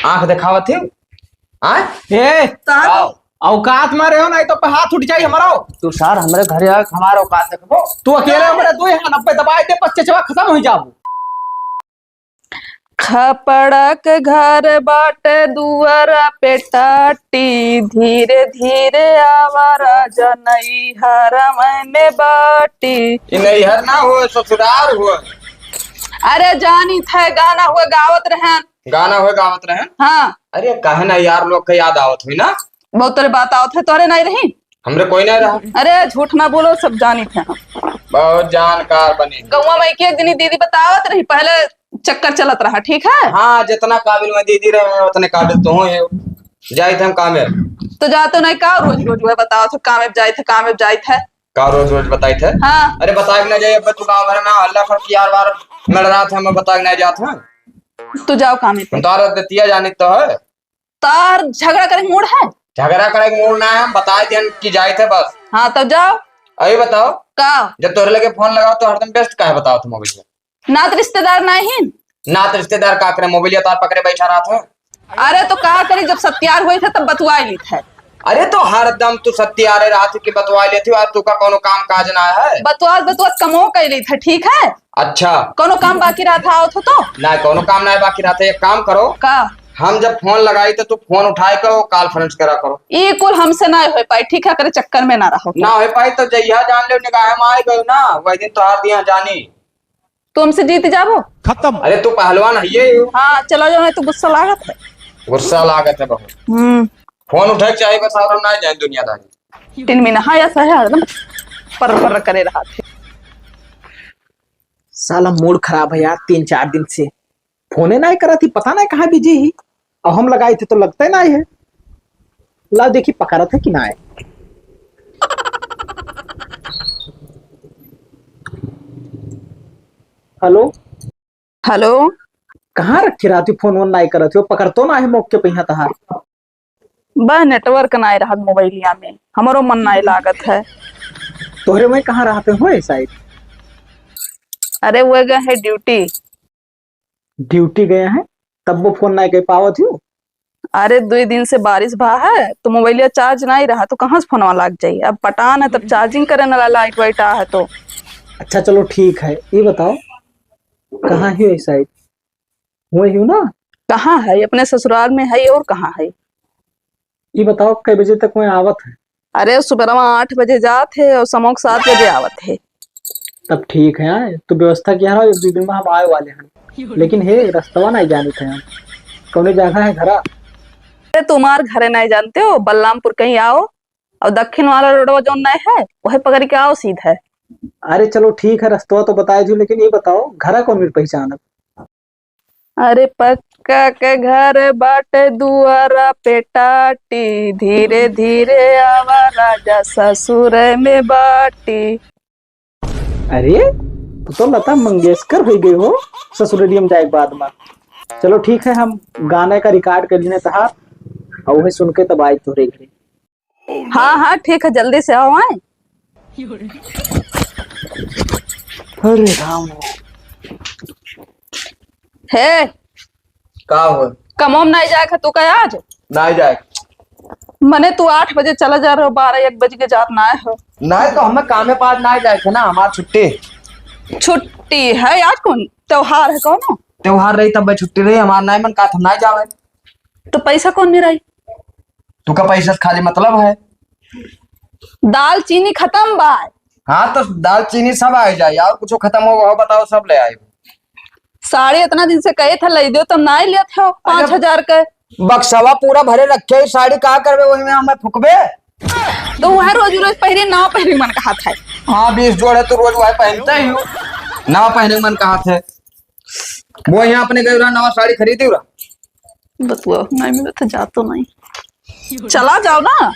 आंख दिखावत थी। आए ए आओ। औकात में रहो नहीं तो पे हाथ उठ जाए हमारा। तू सर हमरे घर आ हमारा औकात देखबो। तू अकेले हमारे दो यहाँ 90 दबाए दे पच्चे चवा खत्म हो जाबू। खपड़क घर बाटे दुआरा पे टाटी, धीरे धीरे आवारा जनई हरम में बाटी। ये नैहर ना हो ससुराल हो। अरे जानी थे गाना हुए गावत रहन। गाना हो गावत रहे। हाँ अरे काहे ना यार लोग के याद आवत हुई ना। बहुत तेरे बात आवत है तोरे नहीं रही। हमरे कोई नहीं रहा। अरे झूठ ना बोलो सब जानी थे हम। बहुत जानकार बनी। गौवा में एक दिन दीदी बतावत रही पहले चक्कर चलत रहा ठीक है। हाँ जितना काबिल मैं दीदी रहे उतने काबिल तो हो जाए थे हम कामे। तो जाते नहीं का रोज रोज वह बताओ थे कामे जाए थे कामे जाए थे। का रोज रोज बताई थे। हाँ अरे बताए ना जाइए तू गाँव भर में हल्ला कर यार बार लड़ रहा था मैं बताए नहीं जाते हैं। तू जाओ कामे पे। तारा देतिया जानी तो है। तार झगड़ा करे मूड है। झगड़ा करे मूड ना है हम बताए थे कि जाए थे बस। हाँ तब जाओ। अभी बताओ का जब तोरे लगे फोन लगाओ तो हरदम बेस्ट का है बताओ तुम मोबाइल नात रिश्तेदार नहीं। ना तो रिश्तेदार का करे मोबाइल तार पकड़े बैठा रहा था। अरे तो कहा करी जब सत्यार हुई थे तब बतवाई ली थे। अरे तो हरदम तू सत्य आ रहा थी कि बतवा लेती और तू का कोनो काम काज ना है। बतवात बतवात कमो कैली थे ठीक है। अच्छा कोनो काम बाकी रहा था आओ तो ना कोनो काम ना है बाकी रहता है। एक काम करो का हम जब फोन लगाई तो तू फोन उठाए करो कॉन्फ्रेंस करा करो। ये कुल हमसे ना हो पाई ठीक है करे चक्कर में ना रहो। ना हो पाई तो जइया जान ले निगाह में आए गयो ना वही दिन तो हार दिया जानी। तुमसे जीत जाबो खत्म। अरे तू पहलवान है ये। हाँ चलो जाओ नहीं तो गुस्सा लागत है। गुस्सा लागत है बहुत। फोन उठाए चाहे बस और हम ना जाए दुनियादारी। तीन महीना हाँ ऐसा है एकदम पर करे रहा थे। साला मूड खराब है यार 3-4 दिन से फोने नहीं करा थी पता नहीं कहाँ बिजी ही। और हम लगाए थे तो लगता ही नहीं है। ला देखी पका रहा था कि ना है। हेलो हेलो कहाँ रखी रहा थी फोन वोन नहीं करा थी वो पकड़ तो ना है मौके पे यहाँ तहार। बस नेटवर्क ना रहा मोबाइलिया में हमारो मन ना लागत है। तोहरे में कहाँ रहते हो साइड। अरे वो गए है ड्यूटी। ड्यूटी गए हैं तब वो फोन नहीं कर पावत हो। अरे 2 दिन से बारिश भा है तो मोबाइलिया चार्ज नहीं रहा तो कहाँ से फोनवा लग जाये। अब पटान है तब चार्जिंग करे ना लाइट वाइट है तो। अच्छा चलो ठीक है ये बताओ कहाँ है साइड वही हो ना। कहाँ है अपने ससुराल में है और कहाँ है। ये बताओ कई बजे तक मैं आवत है। अरे सुबह 8 बजे जाते और समोक 7 बजे आवत है। तब ठीक है यार तो व्यवस्था किया है 1-2 दिन में हम आए वाले हैं। लेकिन हे रास्ता नहीं जाने थे हम कौन जगह है घरा। अरे तुम्हार घरे नहीं जानते हो बलरामपुर कहीं आओ और दक्षिण वाला रोडवा जो नहीं है वही पकड़ के आओ सीधा। अरे चलो ठीक है रास्ता तो बताए थी लेकिन ये बताओ घरा कौन मेरी पहचान। अरे पक्का के घर बाटे दुआरा पे टाटी, धीरे धीरे आवा राजा ससुर में बाटी। अरे तो लता मंगेशकर हो गई हो ससुरेलियम जाए बाद में। चलो ठीक है हम गाने का रिकॉर्ड कर लेने तहा और वही सुन के तब आए तोरे घरे। हाँ हाँ ठीक है जल्दी से आओ आए। अरे राम हे का हो कमोम नहीं जाए तू का आज नहीं जाए। मने तू 8 बजे चला जा रहे हो 12-1 बजे के जात ना हो। नहीं तो हमें कामे पास नहीं जाए थे ना हमारी छुट्टी है आज कौन त्योहार है कौन। त्योहार रही तब छुट्टी रही हमारा नहीं मन का था नहीं जावे। तो पैसा कौन मेरा तू का पैसा से खाली मतलब है। दाल चीनी खत्म बा। हाँ तो दाल चीनी सब आ जाए और कुछ खत्म हो बताओ सब ले आए। साड़ी इतना दिन से कहे था ले दो तब ना ले थे 5,000 के बक्सवा पूरा भरे रखे साड़ी कहा करबे वही में हमें फुकबे। तो वह रोज रोज पहरे ना पहरे मन कहा था। हाँ 20 जोड़ है तो रोज वही पहनते ही हो ना पहने मन कहा थे। वो यहाँ अपने गए नवा साड़ी खरीदी बतुआ नहीं मिला तो जा तो नहीं चला जाओ ना।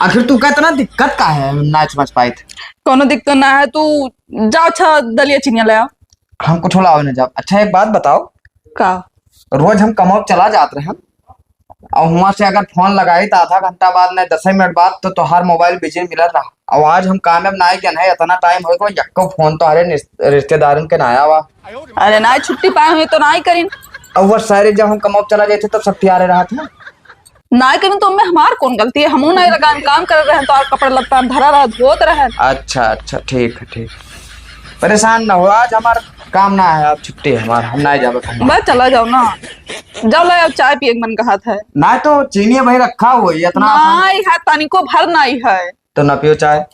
आखिर तू का इतना दिक्कत का है ना समझ पाए थे। कोनो दिक्कत ना है तू जाओ अच्छा दलिया चिनिया ले आओ। हम कुछ लाओ ना जाओ। अच्छा एक बात बताओ का रोज हम कमौ चला जाते रहे और वहां से अगर फोन लगाई तो आधा घंटा बाद नहीं 10 मिनट बाद तो तोहार मोबाइल बिजी मिलत रहा। और आज हम कामयाब ना क्या है इतना टाइम हो गया यक्को फोन तो हरे रिश्तेदारन के ना आया हुआ। अरे ना छुट्टी पाए हुए तो ना ही करीन अब वो सारे जब हम कमाओ चला जाते तब सब तैयार रहा था। ना कभी तो में हमार कौन गलती है, हमू नहीं लगा काम कर रहे हैं तो और कपड़ा लत्ता धरा रहा धोत रहे। अच्छा अच्छा ठीक है ठीक। परेशान ना हो, आज हमारा काम ना है, अब छुट्टी है हमारा, हम ना जावे कहीं। बस चला जाओ ना, जाओ ले अब चाय पिए मन का हाथ है ना तो चीनी भाई रखा हुआ है इतना आसान। नहीं है, तनिको भर नहीं है तो ना पियो चाय,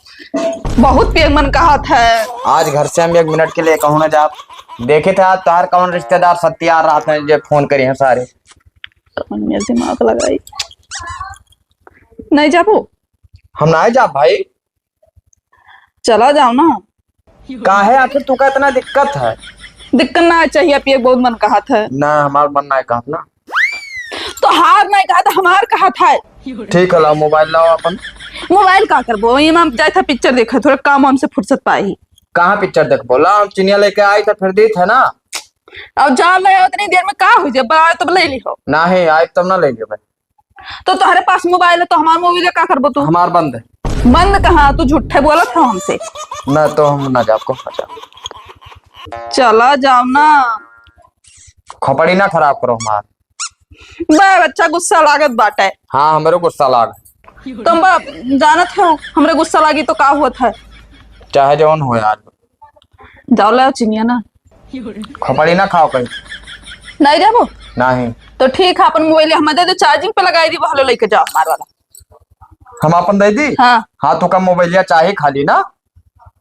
बहुत पिए मन का हाथ है। आज घर से हम 1 मिनट के लिए कहूँ ना जा, देखे थे आज तोहार कौन रिश्तेदार सब तैयार रहा था जो फोन करी हैं सारे। मेरे दिमाग लगाई नहीं जाबो, हम ना जा भाई। चला जाओ ना। काहे आखिर तू का इतना दिक्कत है? दिक्कत ना चाहिए, पिए बहुत मन का हाथ है। ना हमारा मन ना कहा ना। तो हार नहीं कहा था, हमार कहा था। ठीक है लाओ मोबाइल लाओ अपन। मोबाइल का करबो, ये मैं जाए था पिक्चर देखा, थोड़ा काम हमसे फुर्सत पाई। कहाँ पिक्चर देख बोला, हम चिनिया लेके आई तो फिर दी थे ना। अब जा ले उतनी देर में का हो जाए, बड़ा तो ले लिहो। ना ही आए तब ना लेंगे भाई। तो तुम्हारे पास मोबाइल है तो हमारा मोबाइल का करबो तू? हमार बंद है। बंद कहाँ, तू झूठे बोला था हमसे। ना तो हम ना जा आपको चला जाओ ना। खोपड़ी ना खराब करो हमार। बे बच्चा गुस्सा लागत बाटे। हाँ हमारे गुस्सा लाग। तुम जानत हो हमरे गुस्सा लागी तो का हुआ था। चाहे जौन हो आज। जाओ ले चिनिया ना। खोपड़ी ना खाओ कहीं। नहीं जाबो नहीं तो ठीक है, अपन मोबाइल हम दे दो, चार्जिंग पे लगाई दी, वो लेके जाओ हमार वाला। हम अपन दे दी। हाँ हाँ तो कम मोबाइलिया चाहिए खाली ना,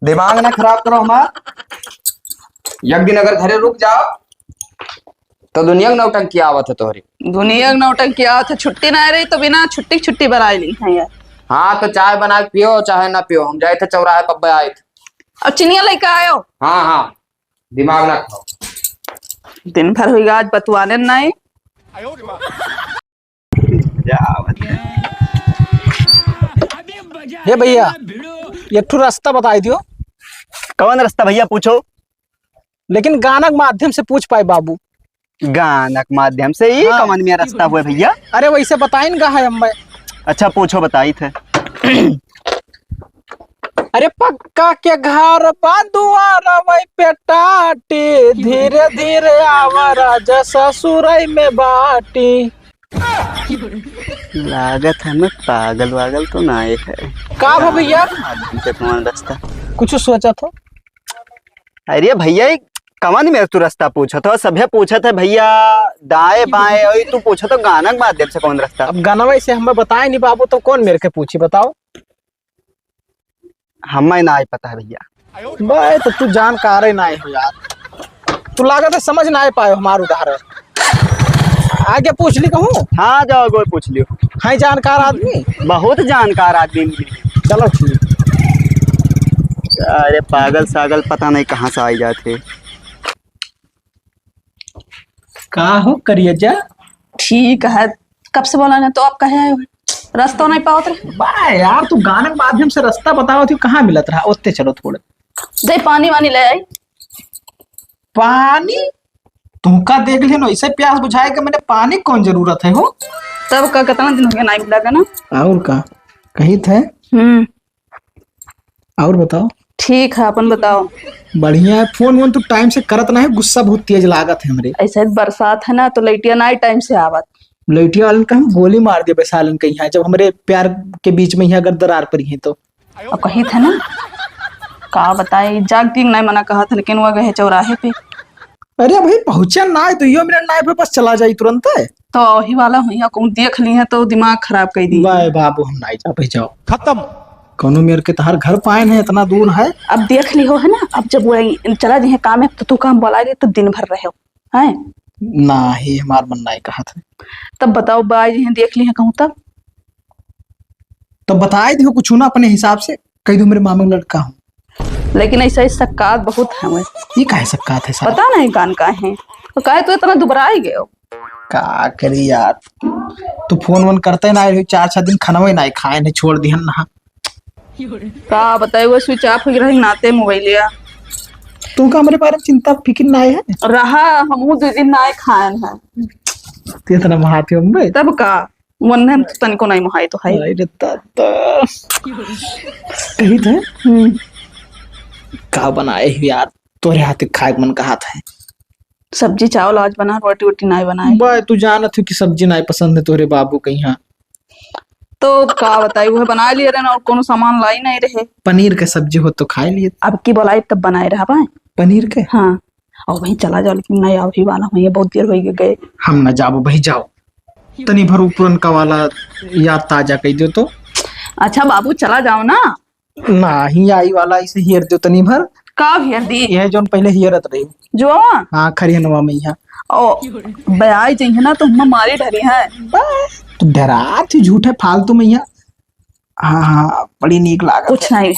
दिमाग ना खराब करो हमार। एक दिन अगर घरे रुक जाओ तो दुनिया में नौटंकी आवत है तोहरी। दुनिया नौटंकी आवत है, छुट्टी ना रही तो बिना छुट्टी बना ली है यार। हाँ तो चाय बना के पियो चाहे ना पियो, हम जाए थे चौराहे पब्बे आए थे। अब चिनिया लेके आयो। हाँ हाँ दिमाग ना खाओ। दिन भर हुई आज बतवाने नहीं। हे भैया एक ठो रास्ता बताई दियो। कौन रास्ता भैया पूछो? लेकिन गाना के माध्यम से पूछ पाए बाबू। गाना के माध्यम से ही हाँ। कौन में रास्ता हुआ भैया? अरे वैसे बताइन गा है मैं। अच्छा पूछो बताई थे। अरे पक्का के घर बा दुआरा वही पे टाटी, धीरे धीरे आवारा जैसा सुरई में बाटी। लागत है मैं पागल वागल तो ना है। का भा भैया से कौन रास्ता? कुछ सोचा था? अरे भैया कौन में तू रास्ता पूछा था? सभे पूछा था भैया दाएं बाएं, और तू पूछा तो गाना के माध्यम से कौन रास्ता? अब गाना वैसे हमें बताए नहीं बाबू, तो कौन मेरे के पूछी बताओ। हमें ना पता है भैया। भाई तो तू जानकार ही ना हो यार, तू लागत है समझ ना पाए हमारा उदाहरण। आगे पूछ ली कहूँ। हाँ जाओ गो पूछ लियो। है जानकार आदमी, बहुत जानकार आदमी। चलो ठीक। अरे पागल सागल पता नहीं कहाँ से आई जाते। का हो करिए जा। ठीक है, कब से बोला ना तो आप कहे आए हो, रास्ता नहीं पाओ थे। बा यार तू गाने के माध्यम से रास्ता बताओ थी, कहाँ मिलत रहा उतने। चलो थोड़े दे पानी वानी ले आई। पानी तुमका देख ले, ऐसे प्यास बुझाए के मैंने पानी कौन जरूरत है हो। तब का कितना दिन हो गया नहीं मिला ना। और का कही थे। और बताओ। ठीक है अपन बताओ। बढ़िया है। फोन वोन तो टाइम से करत ना है, गुस्सा बहुत तेज लागत है हमरे। ऐसे बरसात है ना तो लैटिया ना टाइम से आवत। लैटिया वालन का हम गोली मार दिया बैसालन कहीं है, जब हमरे प्यार के बीच में ही अगर दरार पड़ी है तो। और कही थे ना का बताए, जागतिक नहीं मना कहा था, लेकिन वो गए चौराहे पे। अरे भाई पहुंचा ना है तो यो मिनट ना है, बस चला जाई तुरंत है। तो वही वाला हुई कहूँ देख ली है तो दिमाग खराब कर दी। वाह बाबू हम नहीं जा पाए, जाओ खत्म। कौनो मेरे के तहार घर पाए है, इतना दूर है। अब देख ली हो है ना, अब जब वो चला जी काम है तो तू काम बोला तो दिन भर रहे हो है ना ही हमार मन नहीं कहा था। तब बताओ बाई जी देख ली है कहूँ तब तो बताए देखो कुछ ना अपने हिसाब से कह दो मेरे मामा का लड़का हूँ। लेकिन ऐसा सक्कात बहुत है वो। ये काहे सक्कात है सारा? पता नहीं कान का है तो काहे तू इतना दुबरा ही गए हो। का करी यार, तू फोन वोन करते ना 4-6 दिन खाना ही नहीं खाए नहीं, छोड़ दिहन ना। का बताए वो स्विच ऑफ हो रही नाते मोबाइलिया। तुमका हमारे बारे में चिंता फिक्र ना है रहा हम 2 दिन ना खान है ते इतना महाते हम भाई। तब का वन्ने हम तनिको नहीं मुहाई तो है। अरे दादा कही थे का बनाए यार, तोरे हाथ खाए मन का हाथ है। सब्जी चावल आज बना, रोटी वोटी नहीं बनाई। बे तू जानत हो कि सब्जी नहीं पसंद है तोरे बाबू के यहाँ। तो का बताई, वह बना लिए रहे ना, और कोनो सामान लाई नहीं रहे। पनीर के सब्जी हो तो खा लिए। अब की बोलाई तब बनाए रहा भाई। पनीर के हाँ, और वहीं चला जाओ, लेकिन नहीं आओ ही वाला हूँ, ये बहुत देर हो गए। हम न जाओ भाई, जाओ तनी भर पुरन का वाला याद ताजा कर दो तो। अच्छा बाबू चला जाओ ना। नहीं आई वाला इसे हियर दो तनी भर। का भेर दी यह जोन पहले हियरत रही। जो हाँ खरिहनवा में यहाँ। ओ बयाई चाहिए ना तो हम मारी डरी है। तो डरा थी झूठे फालतू में यहाँ। हाँ हाँ बड़ी नीक लागत कुछ नहीं।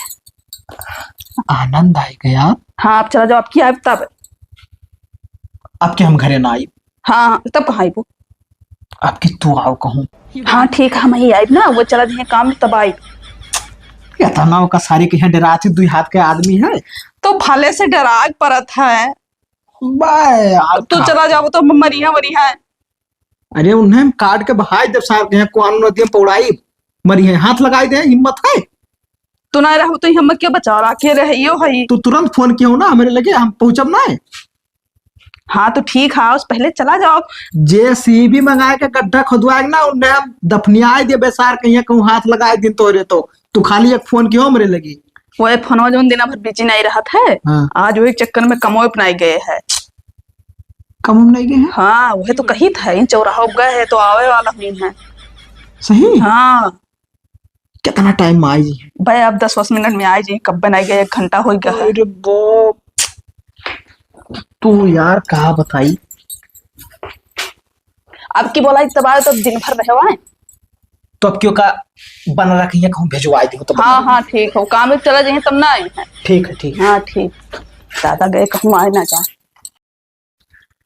आनंद आई गया। हाँ आप चला जाओ, आपकी आए तब। अब के हम घरे ना आई। हाँ तब कहाँ आई वो। आपकी तू आओ कहूँ। हाँ ठीक है, हम ही आई ना, वो चला जाए काम तब आई। तनाव का सारे के यहाँ डरा थी, दुई हाथ के आदमी है तो भले से डराग परत है। बाय तू चला जाओ तो मरिया मरिया है। अरे उन्हें काट के बहाई जब साहब के यहाँ कुआन नदी में पौड़ाई मरी है, हाथ लगाई दे, हिम्मत है। तू ना रहो तो हम क्या बचा रखे रहियो है। तू तुरंत फोन किया हो ना मेरे लगे, हम पहुंचब ना है। हाँ तो ठीक है, उस पहले चला जाओ। जेसीबी मंगाए के गड्ढा खुदवाएगा ना, उन्हें हम दफनियाई दे बेसार कहीं कहूँ हाथ लगाए दिन तोरे तो तू खाली एक फोन क्यों मेरे लगी। वो फोनवा जो दिन भर बिजी नहीं रहा था। हाँ। आज वो एक चक्कर में कमोए अपनाई गए है। कम नहीं गए हैं। हाँ वह तो कही था, इन चौराहा गए है तो आवे वाला हुई है। सही। हाँ कितना टाइम में आई जी भाई, अब 10-20 मिनट में आई जी, कब बनाई गए, 1 घंटा हो गया है। अरे बाप, तू यार कहा बताई। अब की बोला तब आए तो दिन भर रहे हुआ। तो अब क्यों का बना रखी है कहूँ भेजवाई दी हो तो। हाँ हाँ ठीक हो, काम में चला जाइए तब ना आई है। ठीक है ठीक है। हाँ ठीक, ज्यादा गए कहूँ आए ना जाए।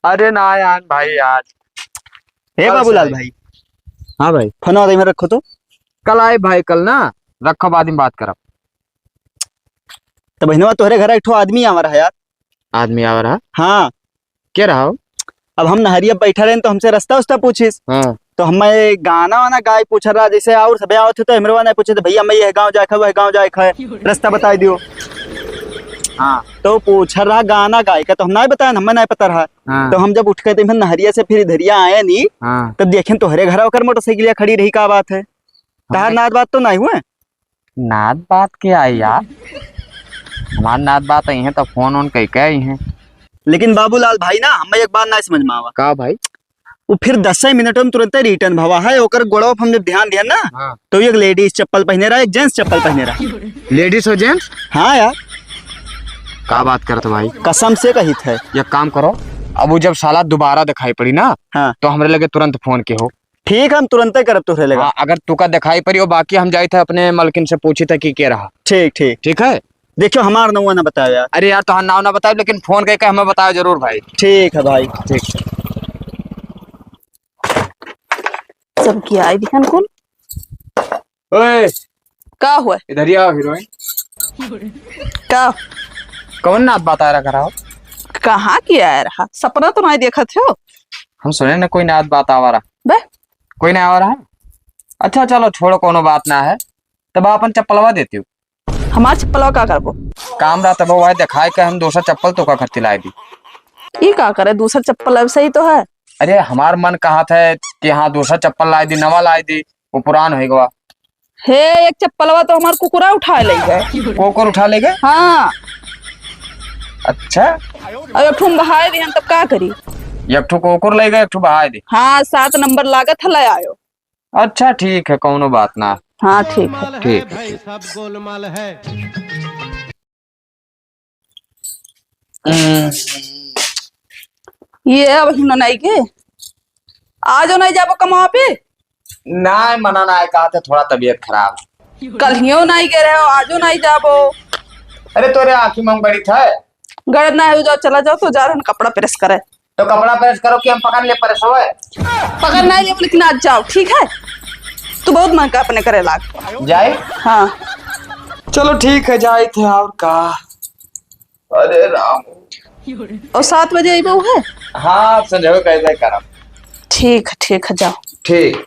अरे ना यार भाई आज। हे बाबूलाल भाई, हाँ भाई, फोन में रखो तो। कल आए भाई, कल ना रखो, बाद में बात करब। तो बहनवा तोहरे घर एक ठो आदमी आवर है यार। आदमी आ रहा हाँ, क्या रहा हो? अब हम नहरिया बैठा रहे तो हमसे रास्ता उस्ता पूछिस। हाँ तो हमें गाना वाना गाय पूछ रहा, जैसे और सब आओ थे तो हमरवा नहीं पूछे थे भैया मैं ये गाँव जाए वह गाँव जाए रास्ता बता दियो। हाँ तो पूछ रहा गाना गाय का, तो हम नहीं बताया, हमें नहीं पता रहा। हाँ तो हम जब उठ गए थे नहरिया से फिर इधरिया आए नहीं, हाँ। तब देखें तोहरे घर होकर मोटरसाइकिल खड़ी रही, का बात है? तार नाद बात तो नहीं हुए। नाद बात क्या है यार, हमारी नाद बात आई है तो फोन ऑन कह के आई है। लेकिन बाबूलाल भाई ना हमें एक बात नहीं समझ में आवा। का भाई? वो फिर 10 मिनट में तुरंत रिटर्न भवा है ओकर गोड़वा पे हमने ध्यान दिया ना। हाँ। तो एक लेडीज चप्पल पहने रहा, एक जेंट्स चप्पल पहने रहा। लेडीज और जेंट्स? हाँ यार, का बात करते भाई? कसम से कही थे। ये काम करो, अब वो जब साला दोबारा दिखाई पड़ी ना, हाँ तो हमरे लगे तुरंत फोन के हो। ठीक, हम तुरंत करब तुहरे लगा। हाँ, अगर तुका दिखाई पड़ी हो, बाकी हम जाए थे अपने मलकिन से पूछी था कि क्या रहा। ठीक ठीक ठीक है, देखो हमार नौवा ना बताया यार। अरे यार तो नाम ना बताए, लेकिन फोन करके हमें बताओ जरूर भाई। ठीक है भाई। ठीक। सब की आई ध्यान कौन ओए का हुआ इधर ही आओ हीरोइन। का कौन नाथ बता रहा करा हो? कहाँ किया है रहा, सपना तो नहीं देखा थे। हम सुने ना कोई नाथ बात आवा रहा। बे कोई नहीं आ रहा है। अच्छा चलो छोड़ो, कोनो बात ना है। तब अपन चप्पलवा देती हूँ। हमार चप्पलवा का करबो? काम रहा तब वो दिखाए के हम दूसरा चप्पल तो का खत्ती लाई दी। ये का करे, दूसरा चप्पल अब सही तो है। अरे हमार मन कहा था कि हाँ दूसरा चप्पल लाई दी, नवा लाई दी, वो पुरान हो गया। हे एक चप्पलवा तो हमार कुकुरा उठा ले गए। कोकर उठा ले गए? हाँ अच्छा, अब ठुम बहाए दिहन तब का करी। एक ठो कोकर ले गए, एक ठो बहाए दी। हाँ 7 नंबर लागत है, ले आयो। अच्छा ठीक है, कोनो बात ना। हाँ ठीक है। ठीक भाई सब गोलमाल है। ये अब हिनो नहीं के आज नहीं जाबो कमाओ पे। ना मना ना है, कहा था थोड़ा तबीयत खराब। कल हियो नहीं गए रहे हो, आजो नहीं जाबो। अरे तोरे आँखी में बड़ी था। गड़द ना है, जाओ चला जाओ तो जा रहे कपड़ा प्रेस करे। तो कपड़ा प्रेस करो कि हम पकड़ ले परेश हो। पकड़ नहीं ले, लेकिन आज जाओ ठीक है। तू बहुत महंगा अपने करे लाग जाए। हाँ चलो ठीक है, जाए थे और का। अरे राम, और 7 बजे आई बहू है। हाँ समझो कैसे करम। ठीक है जाओ। ठीक।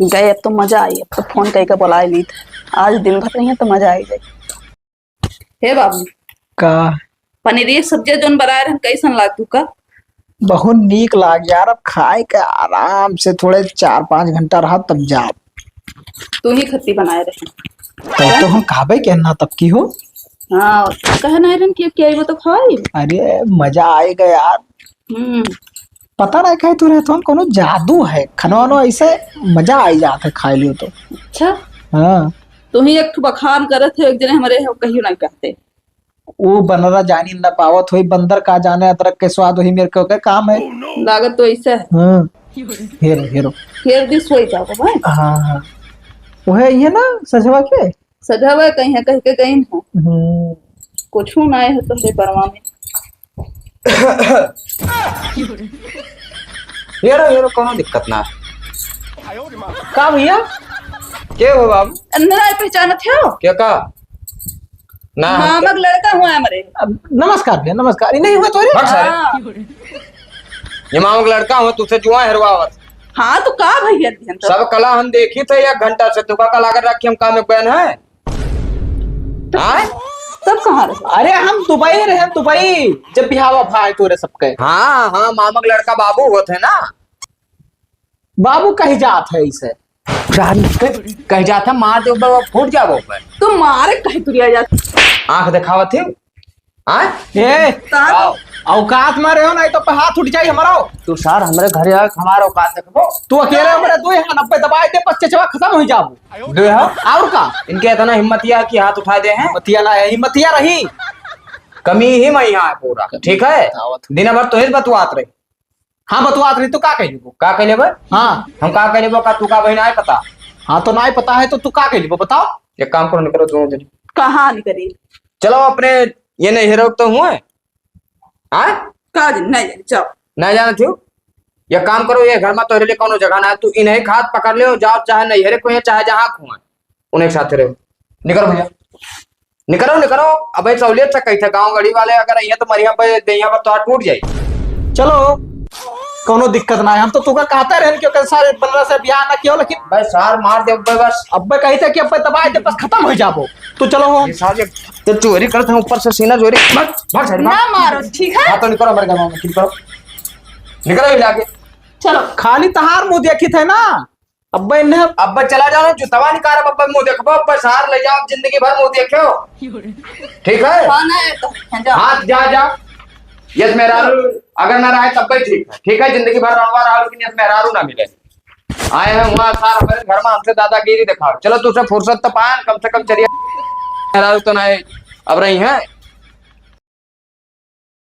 गए अब तो मजा आई, अब तो फोन कहीं का बुला ली था। आज दिन भर नहीं है तो मजा आई जाए। हे बाबू का पनीर की सब्जी जोन बनाए रहन कैसन लाग तू का? बहुत नीक लाग यार। अब खाए के आराम से थोड़े 4-5 घंटा रहा तब जाओ। तू ही खत्ती बनाए रहे। तब तो हम खाबे कहना तब की हो। हाँ कहना रहन कि क्या वो तो खाई। अरे मजा आएगा यार। हम्म। पता नहीं कहे तू रहता हूँ कोनो जादू है खनवानो ऐसे मजा आई जाता है खाए लियो तो। अच्छा हाँ तू ही एक ठो बखान करत है एक जने हमारे कहियो नहीं कहते। वो बनरा जानी न पावत हुई बंदर का जाने अदरक के स्वाद वही मेरे को के काम है। लागत तो ऐसा है। हाँ हेरो हेरो। फिर भी सोई जाओ भाई। हाँ हाँ वो है ये ना सजवा के। सजावा कहीं है कहीं के कहीं है कुछ ना है तुमरे परवा में। हेरो हेरो कोनो दिक्कत ना का भैया के हो बाबू अंदर पहचानत हो क्या का ना मामक लड़का हुआ है हमारे। अब नमस्कार भैया नमस्कार। नहीं हुआ तो बस अरे हाँ। ये मामू का लड़का हो तुझसे जुआ हरवावत हाँ तो का भैया दिहन तो। सब कला हम देखी थे 1 घंटा से तुका कला कर रखी हम काम में बहन है आए? सब कहाँ रहे? अरे हम दुबई रहे दुबई जब बिहावा भाई तोरे सबके। हाँ हाँ मामक लड़का बाबू होते ना बाबू कही जात है इसे। कह जाता मार दे ऊपर फूट जाबो ऊपर तुम मारे कहीं तुरिया जाती। आंख दिखावत थी आए? ए आओ औकात में रहो नहीं तो हाथ उठ जाई हमारा। तू सर हमारे घरे आ हमारा औकात देखबो तू अकेले हमारे 2 हाथ 90 दबाए दे 25 खत्म हो जाबू। दे हो और का इनके इतना हिम्मतिया कि हाथ उठा दे हैं मतिया ना है हिम्मतिया रही। कमी ही मैं यहाँ है पूरा ठीक है दिन भर तो ही बतुआत रही हाँ बतुआत रही तो का कही वो। का कह लेबो हाँ हम का कह लेबो का तू का बहना है पता हाँ तो नहीं पता है तो तू का कही वो बताओ। एक काम करो निकलो दोनों जन कहाँ निकली? चलो अपने ये नहीं हीरो तो हुए हाँ का दिन नहीं जानी जाओ। नहीं जाना थी ये काम करो ये घर में तो लिए कोनो जगह ना है तू इन्हें खाद पकड़ ले जाओ चाहे नहीं हेरे को चाहे जहाँ खुआ उन्हें साथ रहो निकलो भैया निकलो निकलो अब सहूलियत से कही थे गाँव गड़ी वाले अगर यहाँ तो मरिया पे दहिया पर तो हाथ टूट जाये चलो कोनो दिक्कत ना है। हम तो तुका कहते रहे क्योंकि सारे बंदर से ब्याह ना किया लेकिन बस सार मार दे बस अब कही थे कि अब दबाए दे बस खत्म हो जाबो। तो चलो हो ये साल ये तो चोरी करते हैं ऊपर से सीना चोरी भाग भाग साइड ना मारो ठीक है। हाँ तो निकलो हमारे गाँव में निकलो निकलो हिला के चलो खाली तहार मुंह देखी थे ना अब इन्हें अब चला जाओ जुतवा निकाल अब मुंह देखो अब सार ले जाओ जिंदगी भर मुंह देखो ठीक है खाना है तो जाओ। हाँ जा जा यस मेहरारू अगर ना रहे तब भी ठीक है जिंदगी भर रहा रहा लेकिन यस मेहरारू ना मिले आए हैं वहाँ सार हमारे घर में हमसे दादागिरी दिखाओ चलो तुझसे फुर्सत तो पाए कम से कम चलिए मेहरारू तो ना अब रही है